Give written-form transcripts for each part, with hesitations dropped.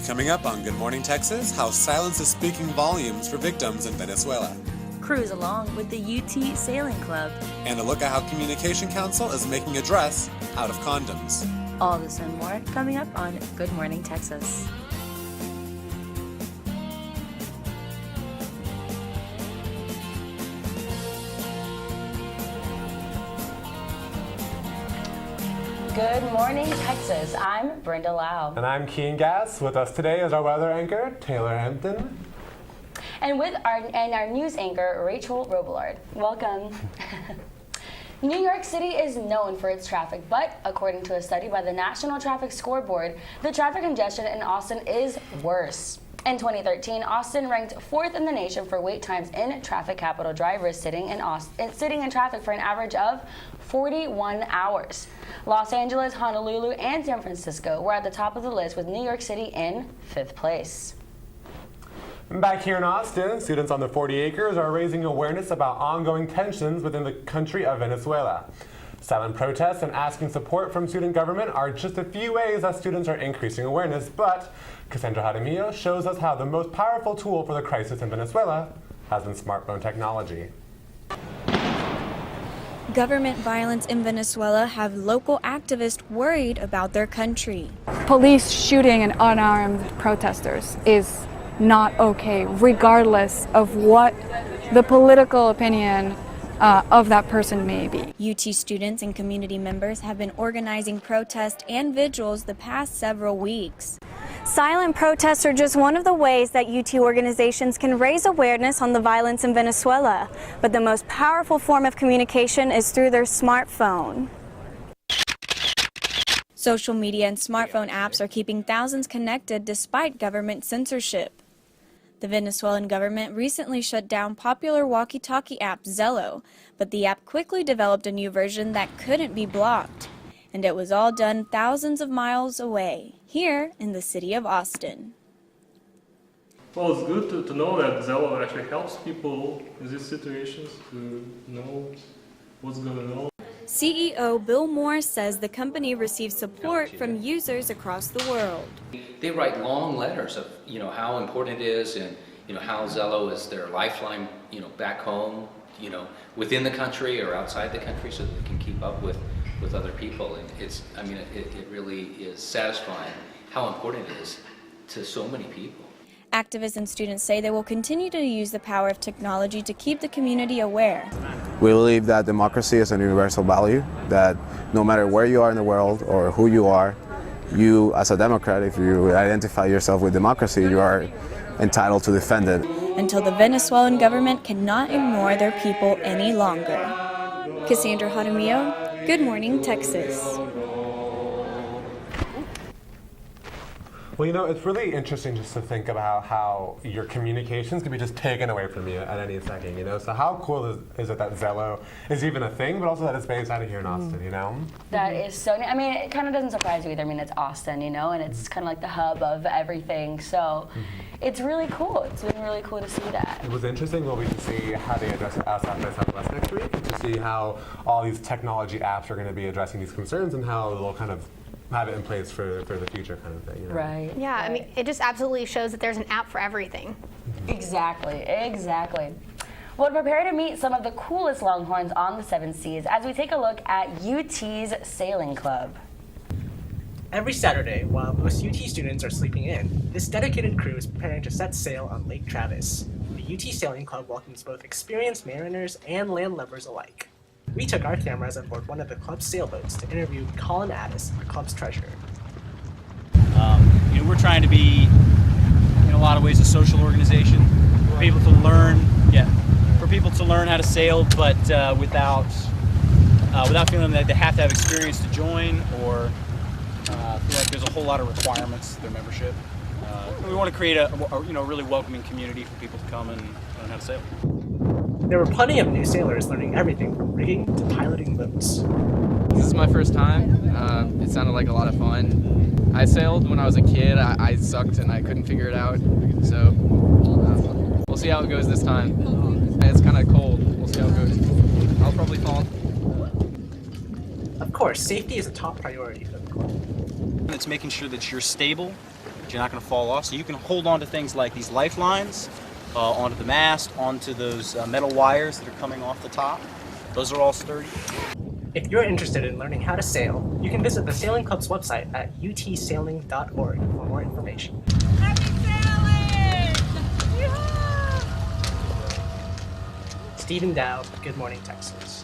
Coming up on Good Morning Texas, how silence is speaking volumes for victims in Venezuela. Cruise along with the UT Sailing Club. And a look at how Communication Council is making a dress out of condoms. All this and more coming up on Good Morning Texas. Good morning, Texas. I'm Brenda Lau. And I'm Keen Gass. With us today is our weather anchor, Taylor Hampton. And with our news anchor, Rachel Robillard. Welcome. New York City is known for its traffic, but according to a study by the National Traffic Scoreboard, the traffic congestion in Austin is worse. In 2013, Austin ranked 4th in the nation for wait times in traffic. Capital drivers sitting in traffic for an average of 41 hours. Los Angeles, Honolulu, and San Francisco were at the top of the list, with New York City in 5th place. Back here in Austin, students on the 40 acres are raising awareness about ongoing tensions within the country of Venezuela. Silent protests and asking support from student government are just a few ways that students are increasing awareness, but Cassandra Jaramillo shows us how the most powerful tool for the crisis in Venezuela has been smartphone technology. Government violence in Venezuela have local activists worried about their country. Police shooting an unarmed protesters is not okay, regardless of what the political opinion of that person may be. UT students and community members have been organizing protests and vigils the past several weeks. Silent protests are just one of the ways that UT organizations can raise awareness on the violence in Venezuela, but the most powerful form of communication is through their smartphone. Social media and smartphone apps are keeping thousands connected despite government censorship. The Venezuelan government recently shut down popular walkie-talkie app Zello, but the app quickly developed a new version that couldn't be blocked. And it was all done thousands of miles away, here in the city of Austin. Well, it's good to know that Zello actually helps people in these situations to know what's going on. CEO Bill Moore says the company receives support from users across the world. They write long letters of, how important it is, and, how Zello is their lifeline, back home, within the country or outside the country, so that they can keep up with other people. And it really is satisfying how important it is to so many people. Activists and students say they will continue to use the power of technology to keep the community aware. We believe that democracy is a universal value, that no matter where you are in the world or who you are, you as a Democrat, if you identify yourself with democracy, you are entitled to defend it. Until the Venezuelan government cannot ignore their people any longer. Cassandra Jaramillo, Good Morning, Texas. Well, it's really interesting just to think about how your communications can be just taken away from you at any second, So how cool is it that Zello is even a thing, but also that it's based out of here in Austin, That is so neat. It kind of doesn't surprise you either. It's Austin, and it's kind of like the hub of everything. So it's really cool. It's been really cool to see that. It was interesting when we could see how they address it at South by Southwest next week, and to see how all these technology apps are going to be addressing these concerns and how they'll kind of have it in place for the future kind of thing. Right. Yeah, right. it just absolutely shows that there's an app for everything. Exactly. Well, prepare to meet some of the coolest Longhorns on the 7 Seas as we take a look at UT's Sailing Club. Every Saturday, while most UT students are sleeping in, this dedicated crew is preparing to set sail on Lake Travis. The UT Sailing Club welcomes both experienced mariners and landlubbers alike. We took our cameras on board one of the club's sailboats to interview Colin Addis, the club's treasurer. We're trying to be, in a lot of ways, a social organization for people to learn, how to sail, but without feeling that they have to have experience to join or feel like there's a whole lot of requirements to their membership. We want to create a really welcoming community for people to come and learn how to sail. There were plenty of new sailors learning everything from rigging to piloting boats. This is my first time. It sounded like a lot of fun. I sailed when I was a kid. I sucked and I couldn't figure it out. So we'll see how it goes this time. It's kind of cold. We'll see how it goes. I'll probably fall. Of course, safety is a top priority for the club. It's making sure that you're stable You're not going to fall off, so you can hold on to things like these lifelines, onto the mast, onto those metal wires that are coming off the top. Those are all sturdy. If you're interested in learning how to sail, you can visit the Sailing Club's website at utsailing.org for more information. Stephen Dow, Good Morning, Texas.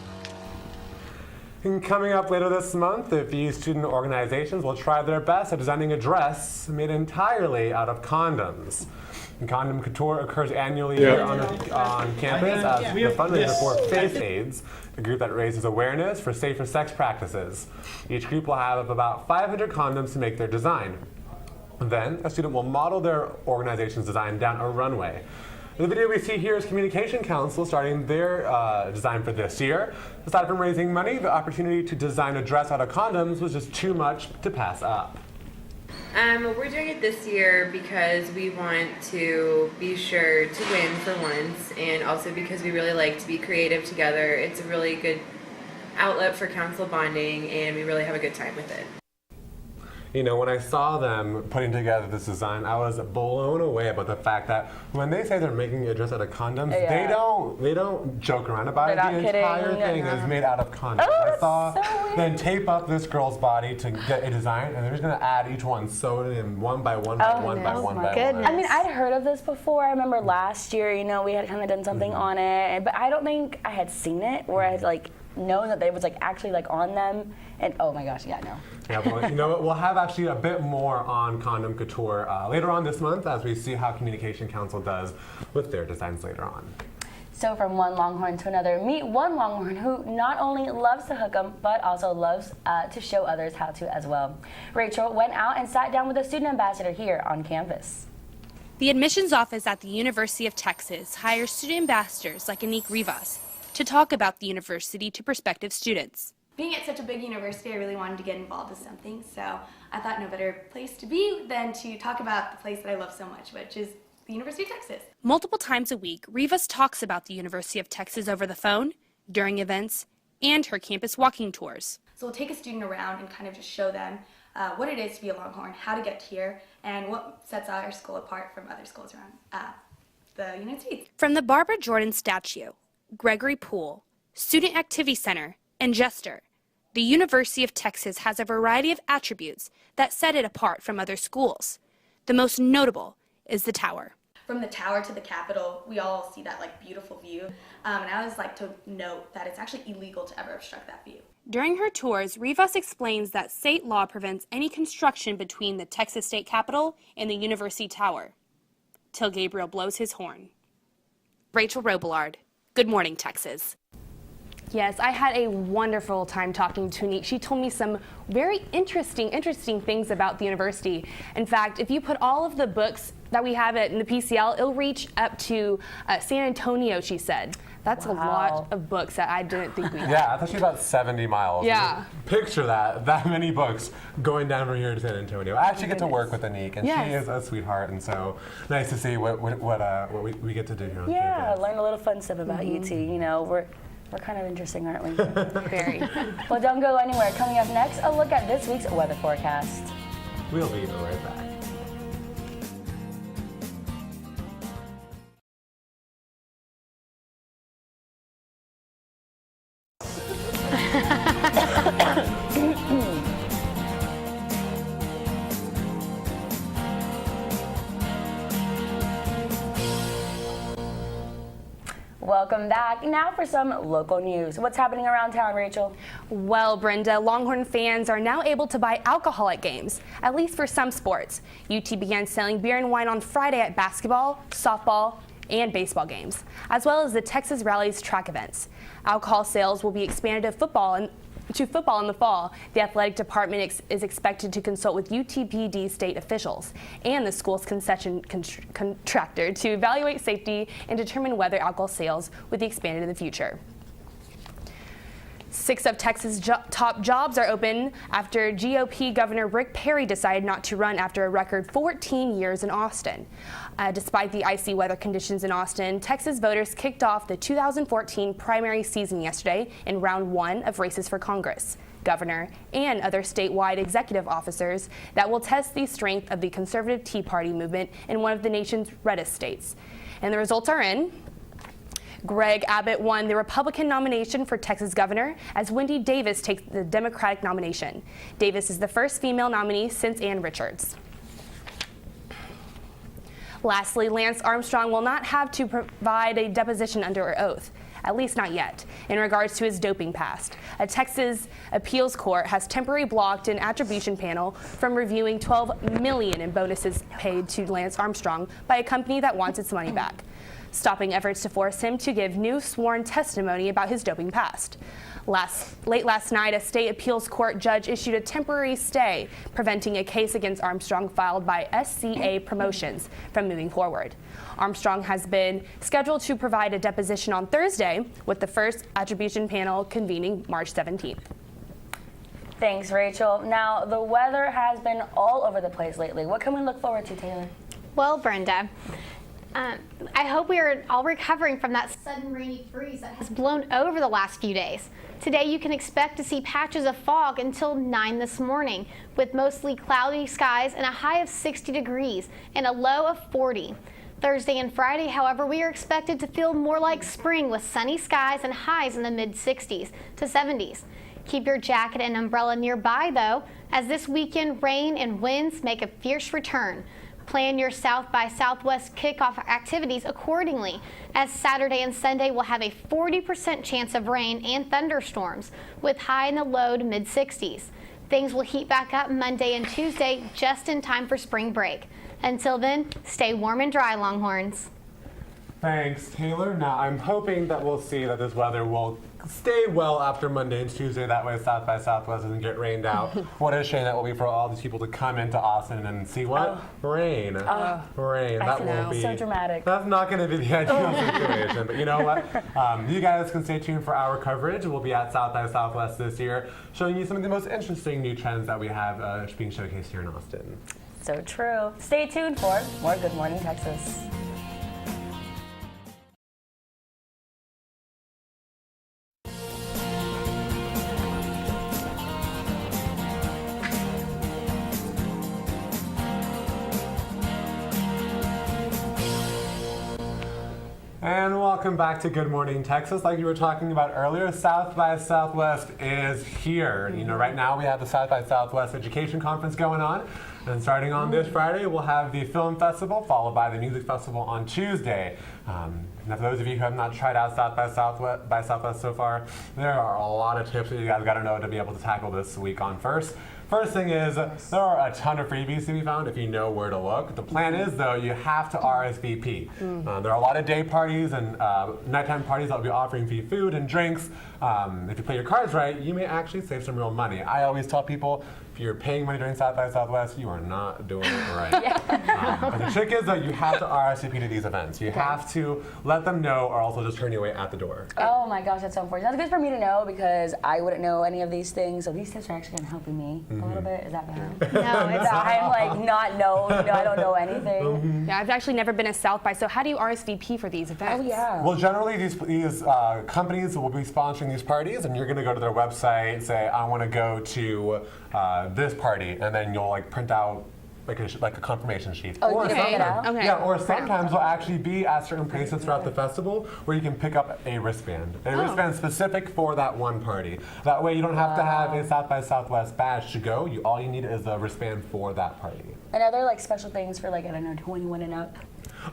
And coming up later this month, a few student organizations will try their best at designing a dress made entirely out of condoms. And Condom Couture occurs annually here on campus as the fundraiser for Face AIDS, a group that raises awareness for safer sex practices. Each group will have about 500 condoms to make their design. Then, a student will model their organization's design down a runway. The video we see here is Communication Council starting their design for this year. Aside from raising money, the opportunity to design a dress out of condoms was just too much to pass up. We're doing it this year because we want to be sure to win for once, and also because we really like to be creative together. It's a really good outlet for council bonding, and we really have a good time with it. You know, when I saw them putting together this design, I was blown away about the fact that when they say they're making a dress out of condoms, they don't joke around about it. The entire thing is made out of condoms. I saw them tape up this girl's body to get a design, and they're just going to add each one, sew it in one by one by one by one by one. I mean, I'd heard of this before. I remember last year, you know, we had kind of done something on it, but I don't think I had seen it where I had like known that they was like actually like on them, and oh my gosh, yeah, no. Yeah, well, you know what, we'll have actually a bit more on Condom Couture later on this month as we see how Communication Council does with their designs later on. So from one Longhorn to another, meet one Longhorn who not only loves to hook 'em, but also loves to show others how to as well. Rachel went out and sat down with a student ambassador here on campus. The admissions office at the University of Texas hires student ambassadors like Anik Rivas to talk about the university to prospective students. Being at such a big university, I really wanted to get involved with something, so I thought no better place to be than to talk about the place that I love so much, which is the University of Texas. Multiple times a week, Rivas talks about the University of Texas over the phone, during events, and her campus walking tours. So we'll take a student around and kind of just show them what it is to be a Longhorn, how to get here, and what sets our school apart from other schools around the United States. From the Barbara Jordan statue, Gregory Pool, Student Activity Center, and Jester, the University of Texas has a variety of attributes that set it apart from other schools. The most notable is the tower. From the tower to the Capitol, we all see that like beautiful view, and I always like to note that it's actually illegal to ever obstruct that view. During her tours, Rivas explains that state law prevents any construction between the Texas State Capitol and the University Tower, till Gabriel blows his horn. Rachel Robillard, Good Morning, Texas. Yes, I had a wonderful time talking to Anik. She told me some very interesting things about the university. In fact, if you put all of the books that we have in the PCL, it'll reach up to San Antonio, she said. That's a lot of books that I didn't think we had. Yeah, I thought she was about 70 miles. Yeah. Picture that many books going down from here to San Antonio. I actually get to work with Anik, and she is a sweetheart, and so nice to see what we get to do here on campus. Learn a little fun stuff about UT. You know, we're kind of interesting, aren't we? Very. Well, don't go anywhere. Coming up next, a look at this week's weather forecast. We'll be right back. Welcome back. Now for some local news. What's happening around town, Rachel? Well, Brenda, Longhorn fans are now able to buy alcohol at games, at least for some sports. UT began selling beer and wine on Friday at basketball, softball, and baseball games, as well as the Texas Rallies track events. Alcohol sales will be expanded to football in the fall. The athletic department is expected to consult with UTPD state officials and the school's concession contractor to evaluate safety and determine whether alcohol sales will be expanded in the future. 6 of Texas' top jobs are open after GOP Governor Rick Perry decided not to run after a record 14 years in Austin. Despite the icy weather conditions in Austin, Texas voters kicked off the 2014 primary season yesterday in round 1 of races for Congress. governor, and other statewide executive officers that will test the strength of the conservative Tea Party movement in one of the nation's reddest states. And the results are in. Greg Abbott won the Republican nomination for Texas governor as Wendy Davis takes the Democratic nomination. Davis is the first female nominee since Ann Richards. Lastly, Lance Armstrong will not have to provide a deposition under oath, at least not yet, in regards to his doping past. A Texas appeals court has temporarily blocked an attribution panel from reviewing $12 million in bonuses paid to Lance Armstrong by a company that wants its money back, stopping efforts to force him to give new sworn testimony about his doping past. Late last night, a state appeals court judge issued a temporary stay, preventing a case against Armstrong filed by SCA Promotions from moving forward. Armstrong has been scheduled to provide a deposition on Thursday, with the first attribution panel convening March 17th. Thanks, Rachel. Now, the weather has been all over the place lately. What can we look forward to, Taylor? Well, Brenda, I hope we are all recovering from that sudden rainy freeze that has blown over the last few days. Today you can expect to see patches of fog until 9 this morning, with mostly cloudy skies and a high of 60 degrees and a low of 40. Thursday and Friday, however, we are expected to feel more like spring with sunny skies and highs in the mid-60s to 70s. Keep your jacket and umbrella nearby, though, as this weekend rain and winds make a fierce return. Plan your South by Southwest kickoff activities accordingly, as Saturday and Sunday will have a 40% chance of rain and thunderstorms, with high in the low to mid-60s. Things will heat back up Monday and Tuesday just in time for spring break. Until then, stay warm and dry, Longhorns. Thanks, Taylor. Now, I'm hoping that we'll see that this weather will stay well after Monday and Tuesday. That way South by Southwest doesn't get rained out. What a shame that will be for all these people to come into Austin and see what? Rain. Rain. That will be so dramatic. That's not going to be the ideal situation. But you know what? You guys can stay tuned for our coverage. We'll be at South by Southwest this year, showing you some of the most interesting new trends that we have being showcased here in Austin. So true. Stay tuned for more Good Morning Texas. And welcome back to Good Morning Texas. Like you were talking about earlier, South by Southwest is here. You know, right now we have the South by Southwest Education Conference going on. And starting on this Friday, we'll have the Film Festival, followed by the Music Festival on Tuesday. Now, for those of you who have not tried out South by Southwest so far, there are a lot of tips that you guys got to know to be able to tackle this week on first. First thing is, there are a ton of freebies to be found if you know where to look. The plan is, though, you have to RSVP. There are a lot of day parties and nighttime parties that will be offering free food and drinks. If you play your cards right, you may actually save some real money. I always tell people, if you're paying money during South by Southwest, you are not doing it right. But the trick is, though, you have to RSVP to these events. You have to let them know, or else they'll just turn you away at the door. Oh my gosh, that's so important. That's good for me to know because I wouldn't know any of these things. So these tips are actually kind of helping me a little bit. Is that bad? No, it's not. I'm like not know. You know, I don't know anything. Yeah, I've actually never been to South by. So how do you RSVP for these events? Oh yeah. Well, generally these companies will be sponsoring these parties, and you're going to go to their website, say, I want to go to this party, and then you'll like print out like a confirmation sheet. Oh, you can pick it out? Okay. Yeah, or sometimes they'll actually be at certain places throughout the festival where you can pick up a wristband. A wristband specific for that one party. That way you don't have to have a South by Southwest badge to go. All you need is a wristband for that party. And are there like special things for like, I don't know, 21 and up?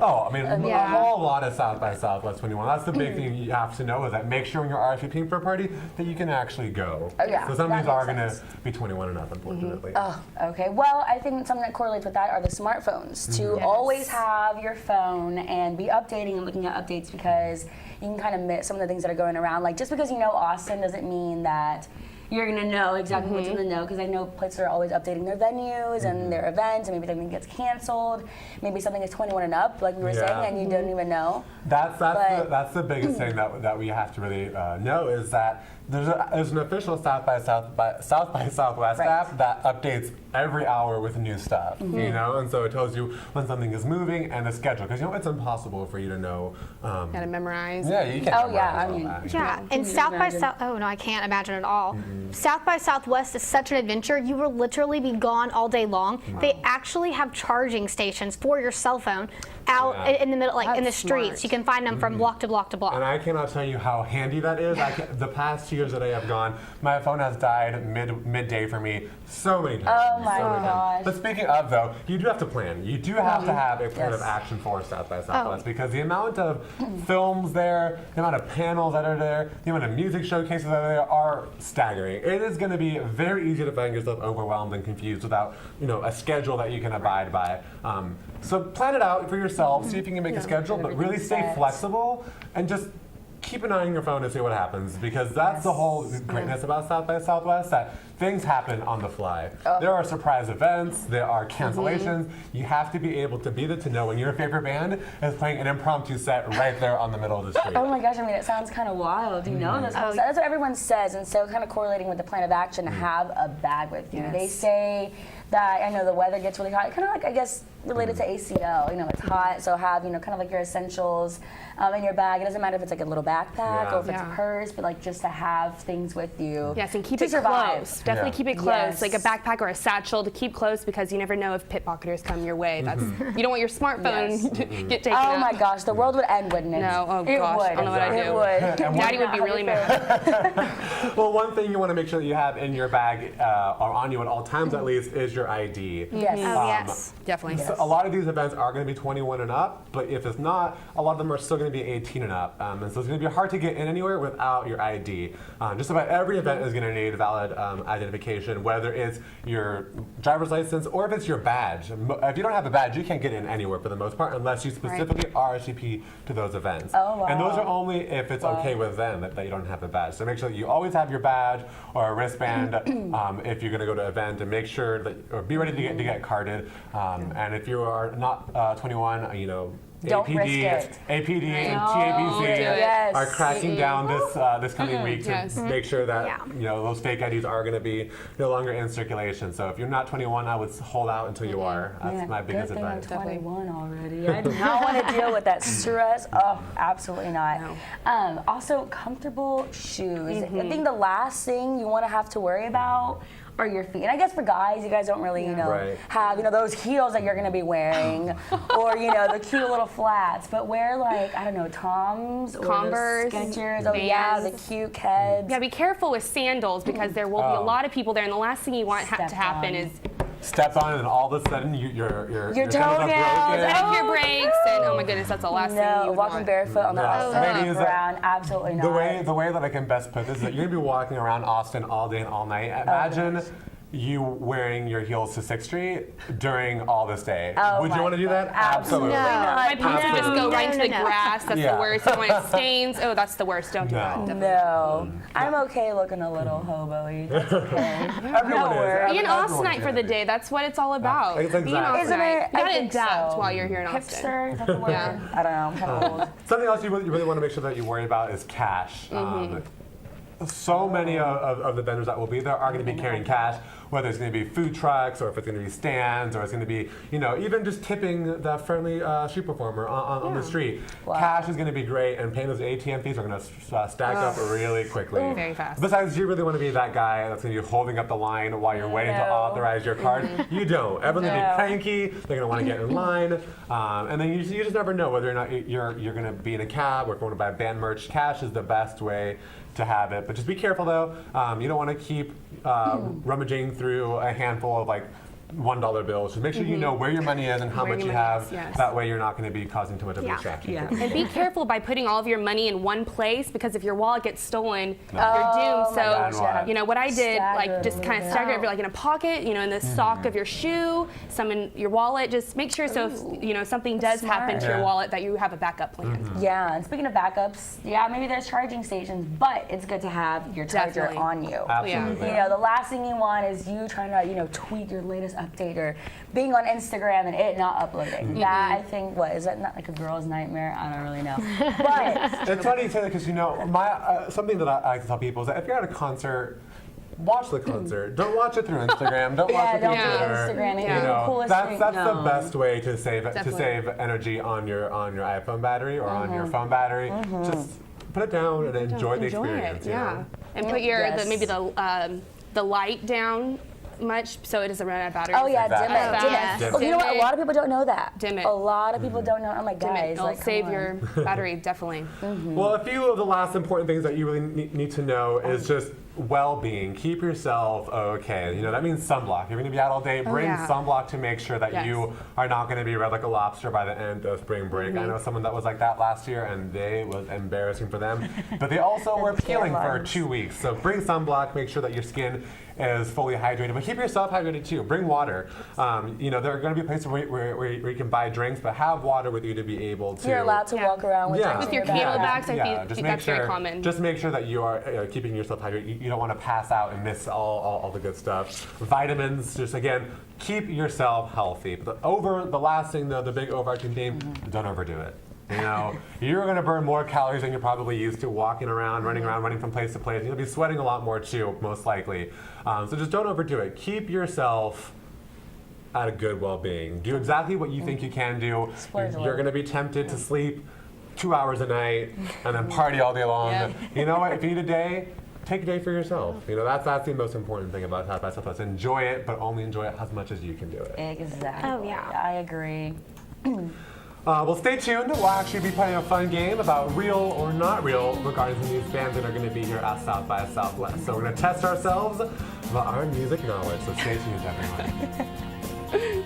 Oh, I mean, a whole lot of South by Southwest 21. That's the big thing you have to know is that make sure when you're RSVPing for a party that you can actually go. Oh, yeah. So some of these are going to be 21 and up, unfortunately. Oh, okay. Well, I think something that correlates with that are the smartphones. To always have your phone and be updating and looking at updates because you can kind of miss some of the things that are going around. Like just because you know Austin doesn't mean that you're going to know exactly what's in the know, because I know places are always updating their venues and their events, and maybe something gets canceled. Maybe something is 21 and up, like we were saying, and you don't even know. That's the biggest thing that we have to really know is that There's an official South by Southwest app that updates every hour with new stuff, you know, and so it tells you when something is moving and the schedule, because you know it's impossible for you to know. Gotta memorize. Yeah, you can't. And South by South. Oh no, I can't imagine at all. South by Southwest is such an adventure. You will literally be gone all day long. They actually have charging stations for your cell phone out in the middle, like in the streets. You can find them from block to block to block. And I cannot tell you how handy that is. The past 2 years that I have gone, my phone has died midday for me so many times. Oh my gosh. But speaking of though, you do have to plan. You do have to have a plan of action for South by Southwest because the amount of films there, the amount of panels that are there, the amount of music showcases that are there are staggering. It is going to be very easy to find yourself overwhelmed and confused without, you know, a schedule that you can abide by. So plan it out for yourself, see if you can make a schedule, but really stay flexible and just keep an eye on your phone to see what happens, because that's the whole greatness about South by Southwest, that things happen on the fly. There are surprise events, there are cancellations. You have to be able to be there to know when your favorite band is playing an impromptu set right there on the middle of the street. Oh my gosh, I mean, it sounds kind of wild, you know? That's what everyone says, and so kind of correlating with the plan of action, have a bag with you. They say that, I know the weather gets really hot, kind of like, I guess, related to ACL, you know, it's hot, so have, you know, kind of like your essentials in your bag. It doesn't matter if it's like a little backpack or if it's a purse, but like just to have things with you. Yes, and keep to it survive. close. Definitely keep it close, like a backpack or a satchel to keep close, because you never know if pickpocketers come your way. That's you don't want your smartphone to get taken out. Oh my gosh, the world would end, wouldn't it? No, oh it gosh, would. I don't know what I do. It would. Daddy would be really mad. Well, one thing you want to make sure that you have in your bag, or on you at all times at least, is your ID. Yes. Yes. Definitely. So a lot of these events are going to be 21 and up, but if it's not, a lot of them are still going to be 18 and up. And so it's going to be hard to get in anywhere without your ID. Just about every event is going to need valid identification, whether it's your driver's license or if it's your badge. If you don't have a badge, you can't get in anywhere for the most part unless you specifically RSVP to those events. Oh, wow. And those are only if it's okay with them that you don't have a badge. So make sure that you always have your badge or a wristband if you're going to go to an event, and make sure that, or be ready to get carded. And if you are not 21, you know, Don't risk APD and No. TABC Yes. are cracking down this coming week to make sure that you know those fake IDs are going to be no longer in circulation. So if you're not 21, I would hold out until you are. That's my biggest advice. I'm 21 already. I do not want to deal with that stress. Oh, absolutely not. No. Also, comfortable shoes. I think the last thing you want to have to worry about are your feet. And I guess for guys, you guys don't really, you know, have, you know, those heels that you're going to be wearing or, you know, the cute little flats. But wear, like, I don't know, Toms or Converse, Skechers. Oh, yeah, the cute Keds. Yeah, be careful with sandals, because there will be a lot of people there, and the last thing you want to happen is step on it, and all of a sudden your toenails and your brakes, and oh my goodness, that's the last thing you would walking want. barefoot on the Ladies, ground, absolutely not. The way that I can best put this is that you're gonna be walking around Austin all day and all night. Imagine you wearing your heels to 6th Street during all this day. Would you want to do that? Absolutely. No. My pants would just go right into the grass. That's the worst. You want it stains. Oh, that's the worst. Don't do that. No. I'm okay looking a little hobo-y. That's okay. Be an Austinite for the day. That's what it's all about. Be an Austinite. You gotta adapt while you're here in Austin. Hipster, is that the word? I don't know. I'm kind of old. Something else you really want to make sure that you worry about is cash. So many of the vendors that will be there are going to be carrying cash, whether it's going to be food trucks or if it's going to be stands or it's going to be, you know, even just tipping the friendly street performer on the street. Cash is going to be great, and paying those ATM fees are going to stack up really quickly. Very fast. Besides, you really want to be that guy that's going to be holding up the line while you're waiting to authorize your card. You don't. Everyone's going to be cranky. They're going to want to get in line. And then you just never know whether or not you're going to be in a cab or if you want to buy band merch. Cash is the best way to have it, but just be careful though. You don't want to keep rummaging through a handful of like $1 bills. Just make sure you know where your money is and how much you have. That way you're not going to be causing too much of a distraction. And be careful by putting all of your money in one place, because if your wallet gets stolen, you're doomed. So, you know, what I did, like just kind of stagger it like in a pocket, you know, in the sock of your shoe, some in your wallet. Just make sure so if, you know, something does happen to your wallet that you have a backup plan. Yeah, and speaking of backups, maybe there's charging stations, but it's good to have your charger on you. Absolutely. You know, the last thing you want is you trying to, you know, tweak your latest update, or being on Instagram and it not uploading. That, I think, is that not like a girl's nightmare? I don't really know. But it's funny you say that because, you know, something that I like to tell people is that if you're at a concert, watch the concert. Don't watch it through Instagram. Don't watch it through Twitter. Instagram. You know, that's the best way to save energy on your iPhone battery or on your phone battery. Just put it down and enjoy the experience. It, you know? And put your maybe the light down much so it doesn't run out of battery. dim it. Well, you know what? A lot of people don't know that. Dim it. A lot of people don't know. I'm like, Dim guys, it. It'll save your battery, definitely. Well, a few of the last important things that you really need to know is just well-being. Keep yourself okay. You know, that means sunblock. You're going to be out all day. Bring sunblock to make sure that you are not going to be red like a lobster by the end of spring break. I know someone that was like that last year, and it was embarrassing for them. But they also were peeling for 2 weeks. So bring sunblock. Make sure that your skin is fully hydrated, but keep yourself hydrated too. Bring water. You know, there are going to be places where you can buy drinks, but have water with you to be able to. You're allowed to walk around with drinks with your cable bags. I think that's very common. Just make sure that you are keeping yourself hydrated. You don't want to pass out and miss all the good stuff. Vitamins. Just again, keep yourself healthy. But the last thing though, the big overarching theme, don't overdo it. You know, you're going to burn more calories than you're probably used to walking around, running from place to place. You'll be sweating a lot more too, most likely. So just don't overdo it. Keep yourself at a good well-being. Do exactly what you think you can do. You're going to be tempted to sleep 2 hours a night and then party all day long. You know what? If you need a day, take a day for yourself. You know, that's the most important thing about South by Southwest. Enjoy it, but only enjoy it as much as you can do it. Exactly. Oh, yeah. I agree. Well, stay tuned. We'll actually be playing a fun game about real or not real regarding some of these bands that are going to be here at South by Southwest. So we're going to test ourselves about our music knowledge. So stay tuned, everyone.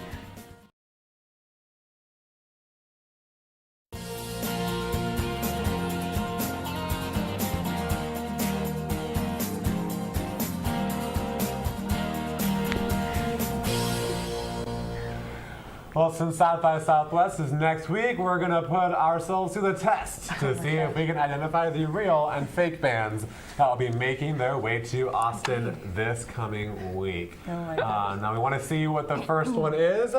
Well, since South by Southwest is next week, we're going to put ourselves to the test to see if we can identify the real and fake bands that will be making their way to Austin this coming week. Now we want to see what the first one is.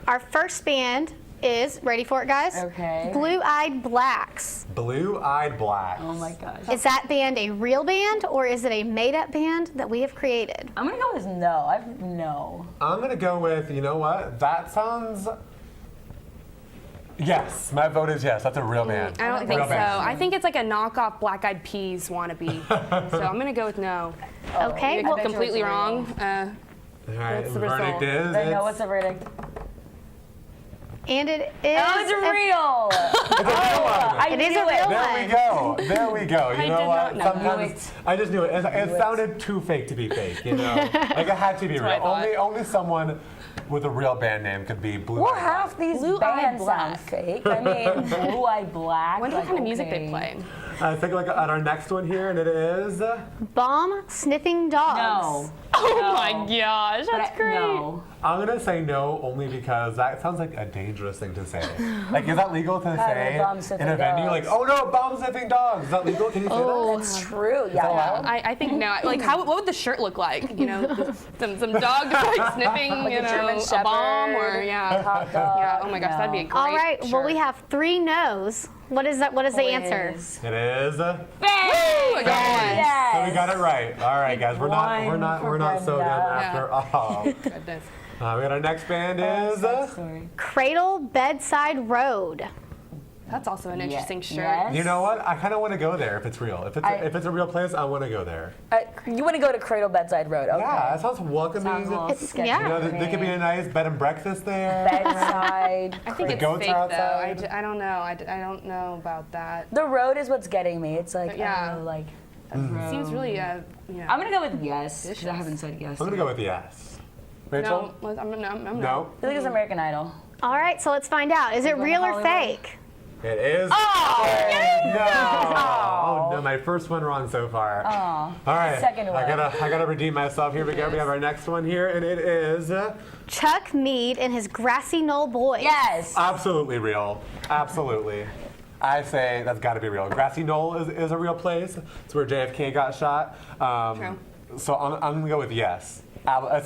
Our first band is, ready for it, guys? Okay. Blue-Eyed Blacks. Blue-Eyed Blacks. Oh my gosh. Is that band a real band or is it a made-up band that we have created? I'm gonna go with no. No. I'm going to go with, you know what? That sounds... Yes, my vote is yes. That's a real band. I don't think so. I think it's like a knockoff Black Eyed Peas wannabe. So I'm going to go with no. Okay. Well, completely wrong. All right, what's the verdict result? is... No, what's the verdict? And it is. Oh, it's real. It is a real There one. we go. There we go. You know what? not know. Sometimes I just knew it. It sounded too fake to be fake. You know, like it had to be real. Only someone with a real band name could be Blue. Well, half these bands sound fake. I mean, Blue-Eyed Black. I wonder what kind of music they play. I think like at our next one here, and it is Bomb Sniffing Dogs. No. Oh my gosh, that's great. No. I'm gonna say no only because that sounds like a dangerous thing to say. Like, is that legal to say in a venue? Like, oh no, bomb sniffing dogs. Is that legal? Can you say that? That's true. Yeah. I think no. Like, what would the shirt look like? You know, some dog like sniffing, Like you a German know, a Shepherd, bomb or a hot dog. yeah. Oh my gosh, that'd be a great. All right. shirt. Well, we have 3 no's. What is that? What is the answer? It is. Woo! I got one. Yes. So we got it right. All right, guys. We're not so done Brenda. after all. Goodness. We got our next band is Cradle Bedside Road. That's also an interesting shirt. Yes. You know what? I kind of want to go there if it's real. If it's a real place, I want to go there. You want to go to Cradle Bedside Road? Okay. Yeah, that sounds welcoming. Sounds a little sketchy. yeah. You know, there could be a nice bed and breakfast there. Bedside. I think it's goats fake are though. outside. I don't know. I don't know about that. The road is what's getting me. It's like, Yeah. I don't know, like a road. Seems really you know. I'm going to go with yes, because I haven't said yes. I'm gonna go with yes. Rachel? No, I'm No. I think it's American Idol. All right. So let's find out. Is it Go to real or Hollywood. fake? It is. Oh! No! Oh no, my first one wrong so far. Oh. All right. Second one. I gotta redeem myself. Here we go. We have our next one here, and it is Chuck Mead and his Grassy Knoll Boys. Yes. absolutely real. Absolutely. I say that's got to be real. Grassy Knoll is a real place. It's where JFK got shot. True. So I'm gonna go with yes. It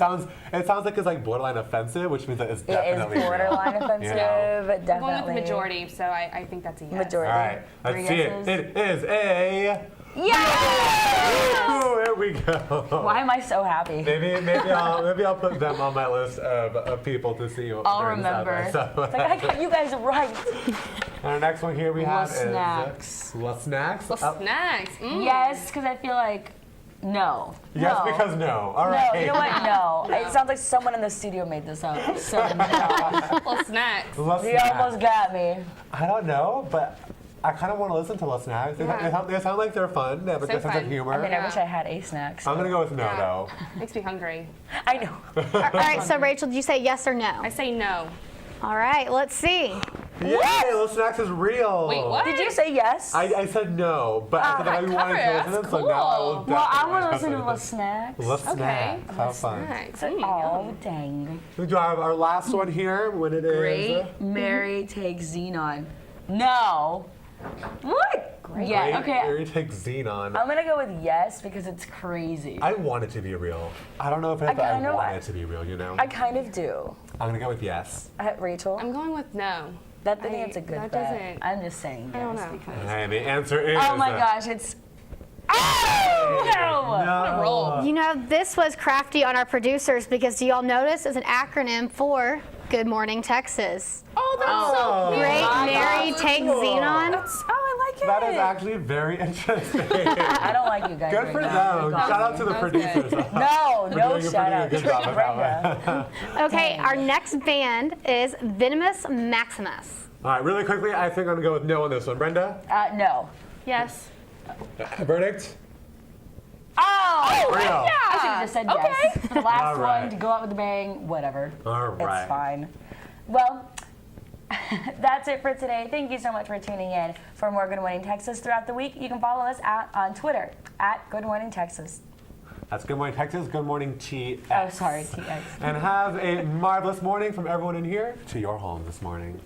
sounds like it's like borderline offensive, which means that it's definitely It is borderline real. offensive, Yeah. definitely. I'm going with the majority, so I think that's a yes. Majority. All right, let's see it. It is a. Yeah! Ooh, there we go. Why am I so happy? Maybe I'll put them on my list of people to see. I'll remember. It's like, I got you guys right. And our next one here we have is snacks. La Snacks. Snacks. Yes, because I feel like no. Yes, no. because no. All right. No, you know what? No. It sounds like someone in the studio made this up. So no. Little snacks. You almost got me. I don't know, but I kind of want to listen to La Snacks. They sound like they're fun. They have a good sense of humor. I mean, I wish I had a snack. So. I'm going to go with no, though. Makes me hungry. I know. All right, so Rachel, did you say yes or no? I say no. All right, let's see. Yay, La Snacks is real. Wait, what? Did you say yes? I said no, but I said that I wanted to listen to them, so now I will Well, I definitely want to listen to them. La Snacks. La Snacks. How fun. Oh, dang. We do have our last one here when it is. Great Mary takes Xenon. No. What? Great Yeah, okay. Mary takes Xenon. I'm gonna go with yes because it's crazy. I want it to be real. I don't know if I want it to be real, you know? I kind of do. I'm going to go with yes. Rachel? I'm going with no. I think it's a good that bet. doesn't- I'm just saying yes. I don't know. Because... And the answer is. Oh my gosh, it's. Oh! No. Roll. You know, this was crafty on our producers because do y'all notice it's an acronym for Good Morning Texas. Oh, that's so cute. Great Mary takes Xenon. I like it. That is actually very interesting. I don't like you guys. Good for them. Shout out to the producers. No shout out. Good job with that one. Okay, our next band is Venomous Maximus. All right, really quickly, I think I'm going to go with no on this one. Brenda? No. Yes. Verdict? Oh! Real. Yeah. I should have just said yes. The last All right. one to go out with a bang, whatever. All right. It's fine. Well, that's it for today. Thank you so much for tuning in. For more Good Morning Texas throughout the week, you can follow us on Twitter at Good Morning Texas. That's Good Morning Texas. Good Morning TX. Oh, sorry, TX. And have a marvelous morning from everyone in here to your home this morning.